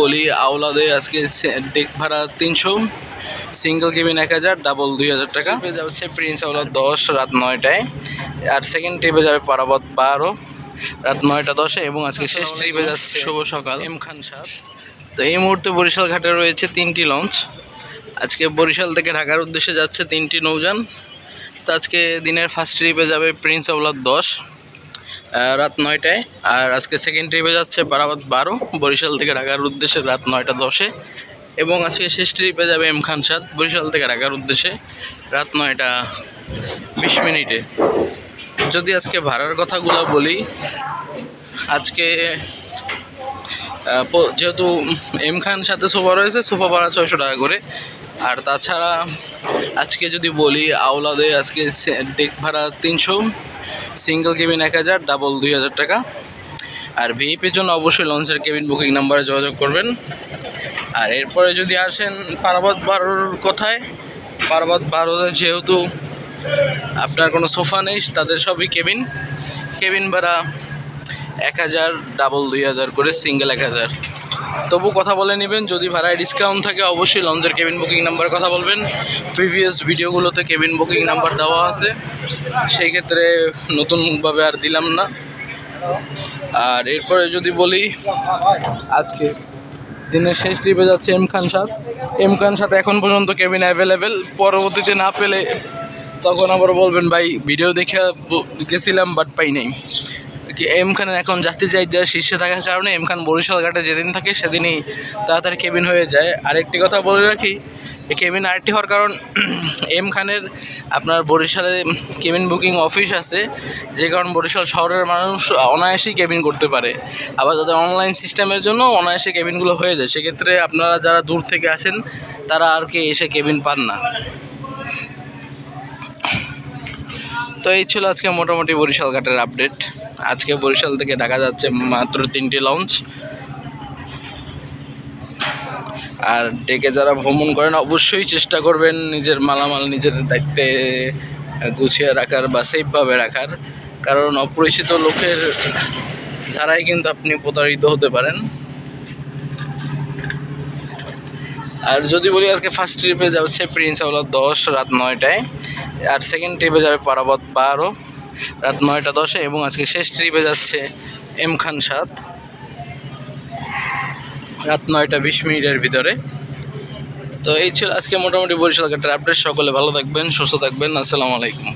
বলি আওলাদে আজকে ডেক ভাড়া 300, সিঙ্গেল কেবিন 1000, ডাবল 2000 টাকা। যাচ্ছে প্রিন্স আওলাদ 10 রাত 9টায়, আর সেকেন্ড ট্রিপে যাবে পারাবত 12 রাত 9টা 10-এ, এবং আজকে শেষ ট্রিপে যাচ্ছে শুভ সকাল এম খান সাদ। তো এই মুহূর্তে বরিশাল ঘাটে রয়েছে 3টি লঞ্চ। আজকে বরিশাল থেকে ঢাকার উদ্দেশ্যে যাচ্ছে 3টি নৌযান। তো আজকে দিনের ফার্স্ট ট্রিপে যাবে প্রিন্স আওলাদ 10 রাত 9টায়, আর আজকে সেকেন্ড ট্রিপে যাচ্ছে পারাবত 12 বরিশাল থেকে ঢাকার উদ্দেশ্যে রাত 9টা 10-এ, এবং আজকে শেষ ট্রিপে যাবে এম খান সাদ বরিশাল থেকে ঢাকার উদ্দেশ্যে রাত 9টা 20 মিনিটে। যদি আজকে ভাড়ার কথাগুলো বলি, আজকে যেহেতু এম খান সাথে সোফা রয়েছে, সোফা ভাড়া 600 টাকা করে। আর তাছাড়া আজকে যদি বলি আওলাদে আজকে ডেক ভাড়া 300, সিঙ্গেল কেবিন 1000, ডাবল 2000 টাকা। আর ভিআইপির জন্য অবশ্যই লঞ্চের কেবিন বুকিং নাম্বারে যোগাযোগ করবেন। আর এরপরে যদি আসেন পারাবত 12-র কথায়, পারাবত 12-তে যেহেতু আপনার কোনো সোফা নেই, তাদের সবই কেবিন ভাড়া 1000, ডাবল 2000 করে, সিঙ্গেল 1000। তবু কথা বলে নেবেন, যদি ভাড়ায় ডিসকাউন্ট থাকে অবশ্যই লঞ্চের কেবিন বুকিং নাম্বার কথা বলবেন। প্রিভিয়াস ভিডিওগুলোতে কেবিন বুকিং নাম্বার দেওয়া আছে, সেই ক্ষেত্রে নতুনভাবে আর দিলাম না। আর এরপরে যদি বলি, আজকে দিনের শেষ ট্রিপে যাচ্ছে এম খান সাদ এখন পর্যন্ত কেবিন অ্যাভেলেবেল। পরবর্তীতে না পেলে তখন আবার বলবেন ভাই ভিডিও দেখে গেছিলাম বাট পাই নাই। এম খানের এখন যাত্রী চাহিদা শীর্ষে থাকার কারণে এম খান বরিশাল ঘাটে যেদিন থাকে সেদিনই তাড়াতাড়ি কেবিন হয়ে যায়। আরেকটি কথা বলে রাখি, এই কেবিন আরেকটি হওয়ার কারণ, এম খানের আপনার বরিশালে কেবিন বুকিং অফিস আছে, যে কারণ বরিশাল শহরের মানুষ অনায়াসেই কেবিন করতে পারে। আবার যাদের অনলাইন সিস্টেমের জন্য অনায়াসে কেবিনগুলো হয়ে যায়, সেক্ষেত্রে আপনারা যারা দূর থেকে আসেন তারা আর কি এসে কেবিন পান না। তো এই ছিল আজকে মোটামুটি বরিশাল ঘাটের আপডেট। আজকে বরিশাল থেকে ঢাকা যাচ্ছে মাত্র 3টি লঞ্চ। আর ডেকে যারা ভ্রমণ করেন অবশ্যই চেষ্টা করবেন নিজের মালামাল নিজের দায়িত্বে গুছিয়ে রাখার বা সেফভাবে রাখার, কারণ অপরিচিত লোকের দ্বারাই কিন্তু আপনি প্রতারিত হতে পারেন। আর যদি বলি, আজকে ফার্স্ট ট্রিপে যাচ্ছে প্রিন্স আওলাদ 10 রাত 9টায়, আর সেকেন্ড ট্রিপে যাবে পারাবত 12 রাত 9টা 10-এ, এবং আজকে শেষ ট্রিপে যাচ্ছে এম খান সাদ রাত 9টা 20 মিনিটের ভিতরে। তো এই ছিল আজকে মোটামুটি বরিশাল ঘাটের আপডেট। সকলে ভালো থাকবেন, সুস্থ থাকবেন। আসসালামু আলাইকুম।